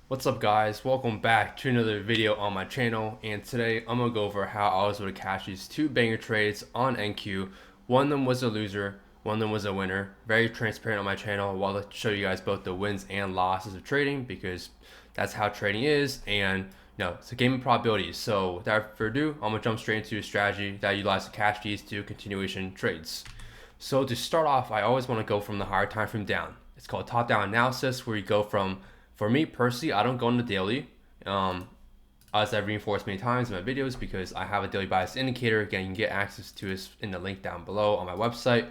What's up guys, welcome back to another video on my channel, and today I'm going to go over how I was able to cash these two banger trades on NQ. One of them was a loser, one of them was a winner. Very transparent on my channel. I'll show you guys both the wins and losses of trading because that's how trading is, and it's a game of probabilities. So without further ado, I'm going to jump straight into a strategy that I utilize to cash these two continuation trades. So to start off, I always want to go from the higher time frame down. It's called top-down analysis, where you go from, for me personally, I don't go on the daily, as I've reinforced many times in my videos, because I have a daily bias indicator. Again, you can get access to this in the link down below on my website,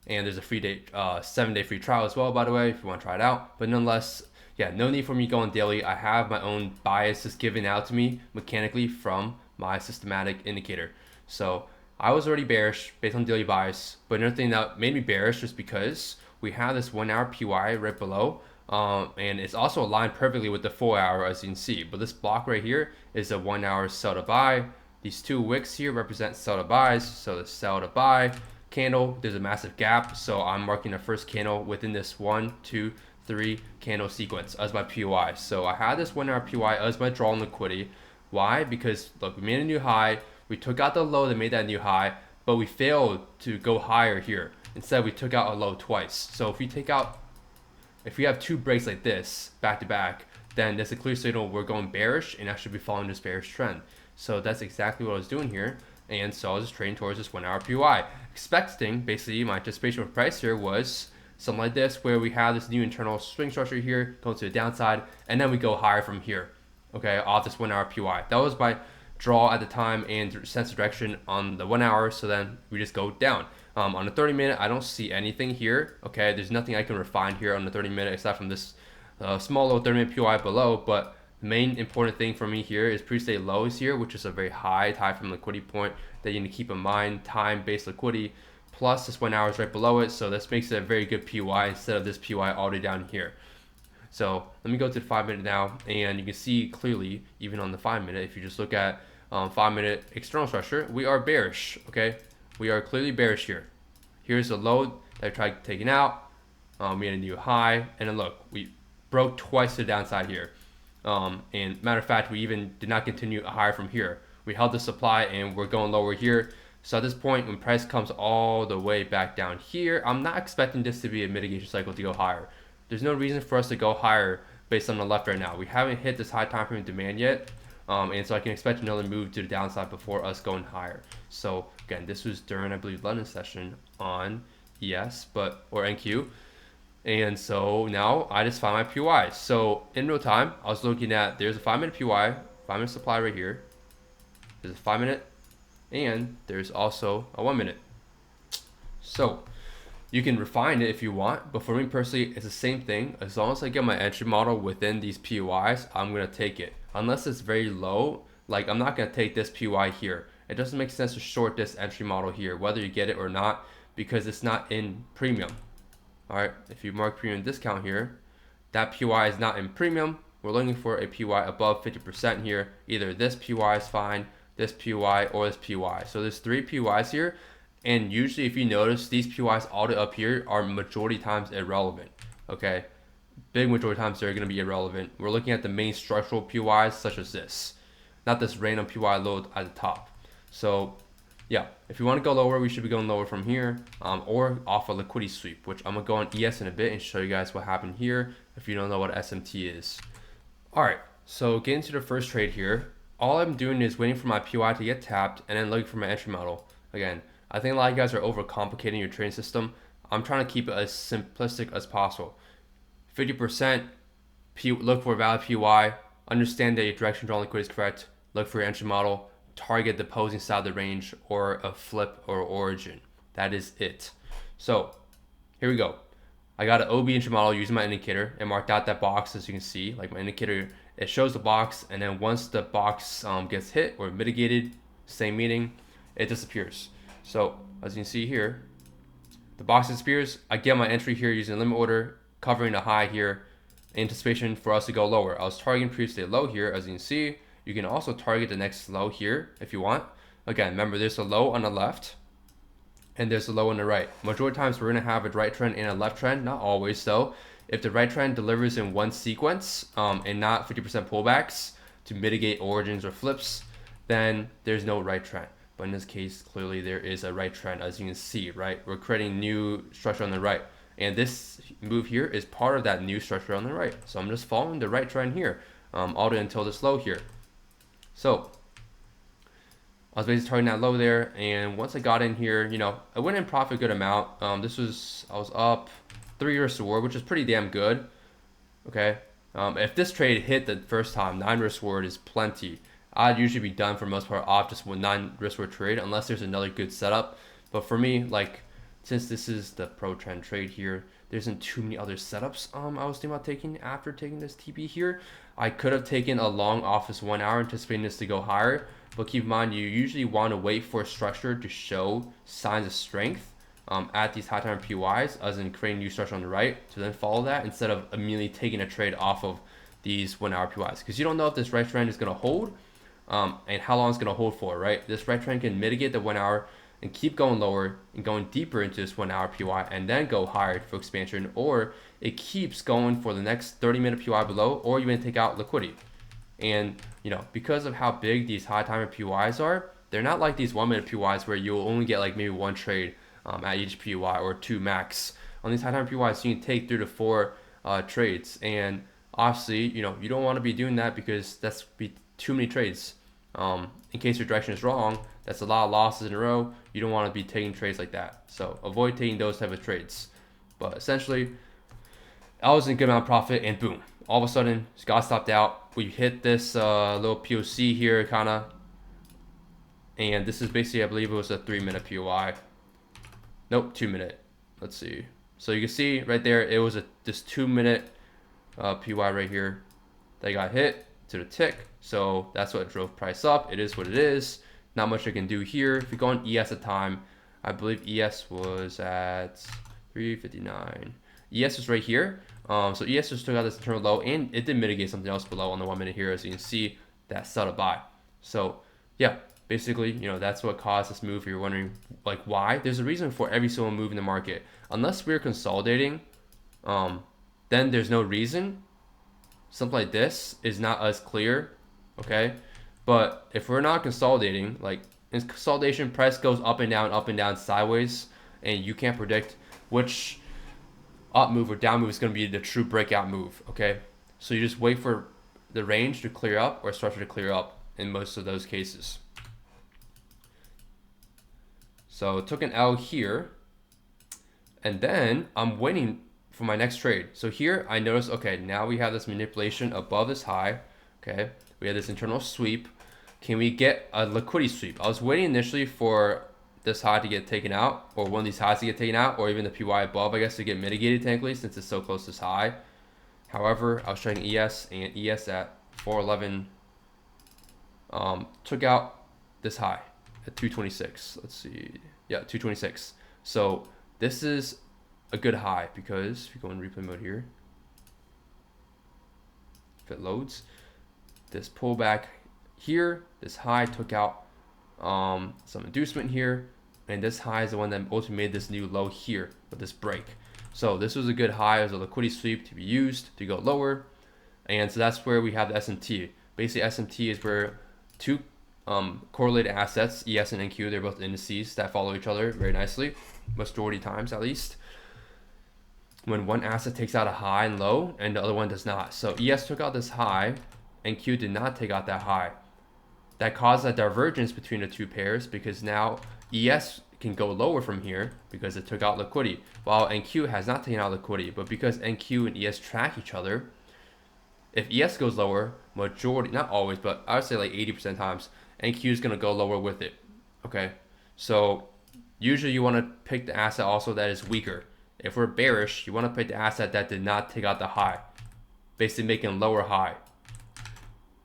and there's a free 7-day free trial as well, by the way, if you want to try it out. But nonetheless, yeah, no need for me going daily. I have my own biases given out to me mechanically from my systematic indicator. So I was already bearish based on daily bias, but another thing that made me bearish is because we have this 1 hour PY right below, and it's also aligned perfectly with the 4 hour, as you can see. But this block right here is a 1 hour sell to buy. These two wicks here represent sell to buys. So the sell to buy candle, there's a massive gap. So I'm marking the first candle within this 1, 2, 3 candle sequence as my PY. So I had this 1 hour PY as my draw on liquidity. Why? Because look, we made a new high. We took out the low that made that new high, but we failed to go higher here. Instead, we took out a low twice. So if we have two breaks like this back to back, then that's a clear signal we're going bearish, and I should be following this bearish trend. So that's exactly what I was doing here. And so I was just trading towards this 1 hour PY, expecting, basically my anticipation of price here was something like this, where we have this new internal swing structure here going to the downside, and then we go higher from here, okay, off this 1 hour PY. That was my draw at the time and sense of direction on the 1 hour. So then we just go down. On the 30-minute, I don't see anything here. Okay, there's nothing I can refine here on the 30-minute except from this small little 30-minute PY below. But the main important thing for me here is pre-state lows here, which is a very high time from liquidity point that you need to keep in mind. Time-based liquidity plus this 1 hour is right below it, so this makes it a very good PY instead of this PY all the way down here. So let me go to the 5-minute now, and you can see clearly, even on the 5-minute, if you just look at 5-minute external structure, we are bearish. Okay, we are clearly bearish here. Here's the low that I tried taking out. We had a new high, and then look, we broke twice to the downside here. And matter of fact, we even did not continue higher from here. We held the supply, and we're going lower here. So at this point, when price comes all the way back down here, I'm not expecting this to be a mitigation cycle to go higher. There's no reason for us to go higher based on the left right now. We haven't hit this high time frame demand yet. And so I can expect another move to the downside before us going higher. So again, this was during, I believe, London session on ES, or NQ. And so now I just found my PY. So in real time, I was looking at, there's a 5-minute PY, 5-minute supply right here. There's a 5-minute, and there's also a 1-minute. So you can refine it if you want, but for me personally, it's the same thing. As long as I get my entry model within these PYs, I'm gonna take it. Unless it's very low, like I'm not gonna take this PY here. It doesn't make sense to short this entry model here, whether you get it or not, because it's not in premium. All right, if you mark premium discount here, that PY is not in premium. We're looking for a PY above 50% here. Either this PY is fine, this PY, or this PY. So there's 3 PYs here. And usually, if you notice, these PYs all the way up here are majority times irrelevant. Okay, big majority times they're going to be irrelevant. We're looking at the main structural PYs, such as this, not this random PY load at the top. So yeah, if you want to go lower, we should be going lower from here, or off a liquidity sweep, which I'm gonna go on ES in a bit and show you guys what happened here if you don't know what SMT is. All right, so getting to the first trade here, all I'm doing is waiting for my PY to get tapped and then looking for my entry model. Again, I think a lot of you guys are overcomplicating your trading system. I'm trying to keep it as simplistic as possible. 50%, look for a valid PY, understand that your direction drawn liquidity is correct, look for your entry model, target the opposing side of the range or a flip or origin. That is it. So here we go. I got an OB entry model using my indicator and marked out that box. As you can see, like my indicator, it shows the box, and then once the box gets hit or mitigated, same meaning, it disappears. So as you can see here, the box disappears. I get my entry here using a limit order, covering the high here, anticipation for us to go lower. I was targeting previous low here. As you can see, you can also target the next low here if you want. Again, remember, there's a low on the left and there's a low on the right. Majority of times we're gonna have a right trend and a left trend, not always though. if the right trend delivers in one sequence and not 50% pullbacks to mitigate origins or flips, then there's no right trend. But in this case, clearly there is a right trend, as you can see, right? We're creating new structure on the right. And this move here is part of that new structure on the right. So I'm just following the right trend here all the way until this low here. So I was basically targeting that low there, and once I got in here, you know, I went in profit a good amount. I was up 3 risk reward, which is pretty damn good. Okay, if this trade hit the first time, 9 risk reward is plenty. I'd usually be done for the most part off just with 9 risk reward trade, unless there's another good setup. But for me, like, since this is the pro trend trade here, there isn't too many other setups I was thinking about taking after taking this TP here. I could have taken a long office 1 hour anticipating this to go higher, but keep in mind you usually want to wait for a structure to show signs of strength at these high time PYs, as in creating new structure on the right, to then follow that instead of immediately taking a trade off of these 1 hour PYs, because you don't know if this right trend is going to hold and how long it's going to hold for, right? This right trend can mitigate the 1 hour and keep going lower and going deeper into this 1 hour PY and then go higher for expansion, or it keeps going for the next 30-minute PY below, or you may take out liquidity. And you know, because of how big these high timer PYs are, they're not like these 1 minute PYs where you'll only get like maybe 1 trade at each PY or 2 max. On these high timer PYs, you can take 3 to 4 trades, and obviously, you know, you don't want to be doing that because that's be too many trades. In case your direction is wrong, that's a lot of losses in a row. You don't want to be taking trades like that. So avoid taking those type of trades. But essentially, I was in a good amount of profit, and boom, all of a sudden, got stopped out. We hit this little POC here, kind of. And this is basically, I believe it was a 3-minute POI. Nope, 2-minute. Let's see. So you can see right there, it was this 2-minute POI right here that got hit to the tick. So that's what drove price up. It is what it is. Not much I can do here. If you go on ES at time, I believe ES was at 359. ES is right here. So ES just took out this internal low, and it did mitigate something else below on the 1 minute here, as you can see that sell to buy. So yeah, basically, you know, that's what caused this move. If you're wondering like why, there's a reason for every single move in the market. Unless we're consolidating, then there's no reason. Something like this is not as clear, okay? But if we're not consolidating, like in consolidation, price goes up and down, sideways, and you can't predict which up move or down move is going to be the true breakout move, okay? So you just wait for the range to clear up or structure to clear up in most of those cases. So took an L here, and then I'm waiting for my next trade. So here I notice, okay, now we have this manipulation above this high, okay? We have this internal sweep. Can we get a liquidity sweep? I was waiting initially for this high to get taken out, or one of these highs to get taken out, or even the PY above, I guess, to get mitigated technically, since it's so close to this high. However, I was trading ES, and ES at 411 took out this high at 226. Let's see. Yeah, 226. So this is a good high, because if you go in replay mode here, if it loads, this pullback here, this high took out some inducement here, and this high is the one that ultimately made this new low here with this break. So this was a good high as a liquidity sweep to be used to go lower, and so that's where we have the SMT. Basically, SMT is where two correlated assets, ES and NQ, they're both indices that follow each other very nicely, majority times at least, when one asset takes out a high and low and the other one does not. So ES took out this high, NQ did not take out that high. That caused a divergence between the two pairs, because now ES can go lower from here because it took out liquidity, while NQ has not taken out liquidity. But because NQ and ES track each other, if ES goes lower, majority, not always, but I would say like 80% times, NQ is going to go lower with it. Okay, so usually you want to pick the asset also that is weaker. If we're bearish, you want to pick the asset that did not take out the high, basically making lower high.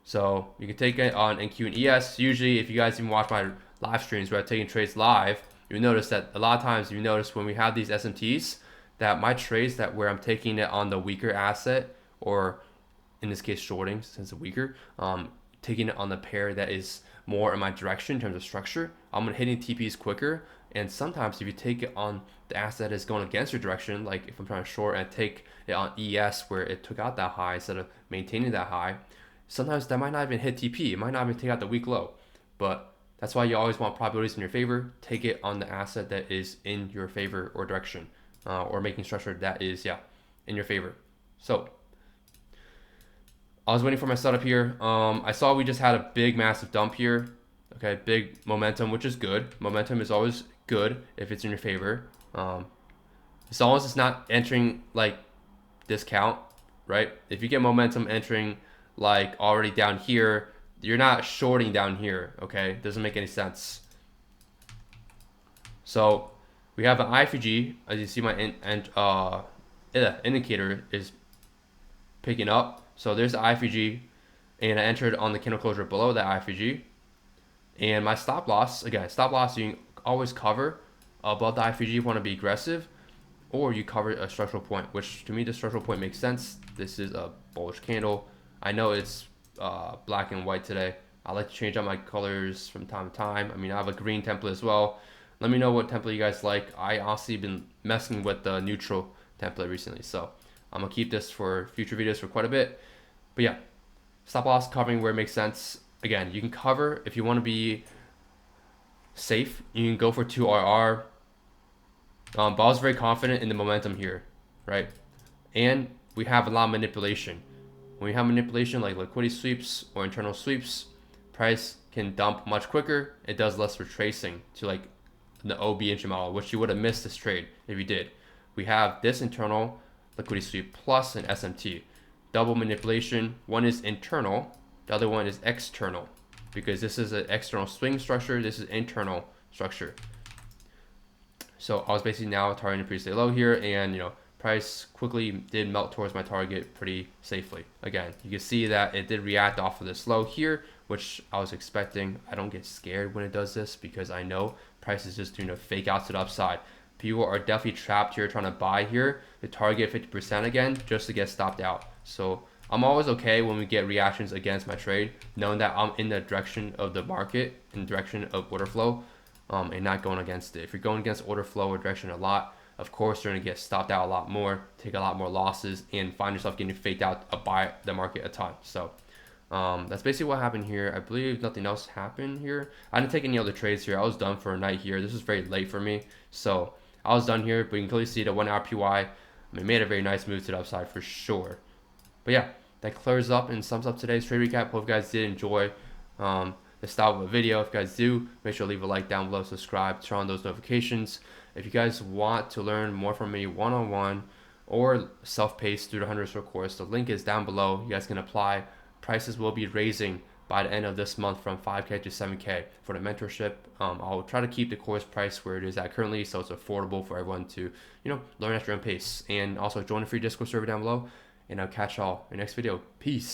So you can take it on NQ and ES. Usually, if you guys even watch my live streams where I'm taking trades live, you notice that a lot of times you notice when we have these SMTs that my trades that where I'm taking it on the weaker asset, or in this case shorting since it's weaker, taking it on the pair that is more in my direction in terms of structure, I'm hitting TPs quicker, And sometimes if you take it on the asset that is going against your direction, like if I'm trying to short and take it on ES where it took out that high instead of maintaining that high, sometimes that might not even hit TP. It might not even take out the weak low. But that's why you always want probabilities in your favor. Take it on the asset that is in your favor or direction, or making structure that is, in your favor. So I was waiting for my setup here. I saw we just had a big, massive dump here. Okay, big momentum, which is good. Momentum is always good if it's in your favor. As long as it's not entering like discount, right? If you get momentum entering like already down here, you're not shorting down here, okay? Doesn't make any sense. So we have an IFG. As you see, my indicator is picking up. So there's the IFG, and I entered on the candle closure below that IFG. And my stop loss, again, stop loss you can always cover above the IFG if you want to be aggressive, or you cover a structural point, which to me the structural point makes sense. This is a bullish candle. I know it's black and white today. I like to change out my colors from time to time. I mean, I have a green template as well. Let me know what template you guys like. I honestly been messing with the neutral template recently, so I'm gonna keep this for future videos for quite a bit. But yeah, stop loss covering where it makes sense. Again, you can cover if you want to be safe. You can go for 2RR. But I was very confident in the momentum here, right? And we have a lot of manipulation. When you have manipulation like liquidity sweeps or internal sweeps, price can dump much quicker. It does less retracing to like the OB inch model, which you would have missed this trade if you did. We have this internal liquidity sweep plus an SMT. Double manipulation. One is internal, the other one is external, because this is an external swing structure, this is internal structure. So I was basically now targeting a pretty low here, and price quickly did melt towards my target pretty safely. Again, you can see that it did react off of this low here, which I was expecting. I don't get scared when it does this because I know price is just doing a fake out to the upside. People are definitely trapped here trying to buy here to target 50% again just to get stopped out. So I'm always okay when we get reactions against my trade, knowing that I'm in the direction of the market, in the direction of order flow, and not going against it. If you're going against order flow or direction a lot, of course you're going to get stopped out a lot more, take a lot more losses, and find yourself getting faked out by the market a ton. So that's basically what happened here. I believe nothing else happened here. I didn't take any other trades here. I was done for a night here. This was very late for me, so I was done here. But you can clearly see the 1 hour PY. I mean, made a very nice move to the upside for sure. But yeah, that clears up and sums up today's trade recap. Hope you guys did enjoy the style of a video. If you guys do, make sure to leave a like down below, subscribe, turn on those notifications. If you guys want to learn more from me one-on-one or self-paced through the 100 course, the link is down below. You guys can apply. Prices will be raising by the end of this month from 5K to 7K for the mentorship. I'll try to keep the course price where it is at currently, so it's affordable for everyone to learn at your own pace. And also join the free Discord server down below, and I'll catch y'all in the next video. Peace.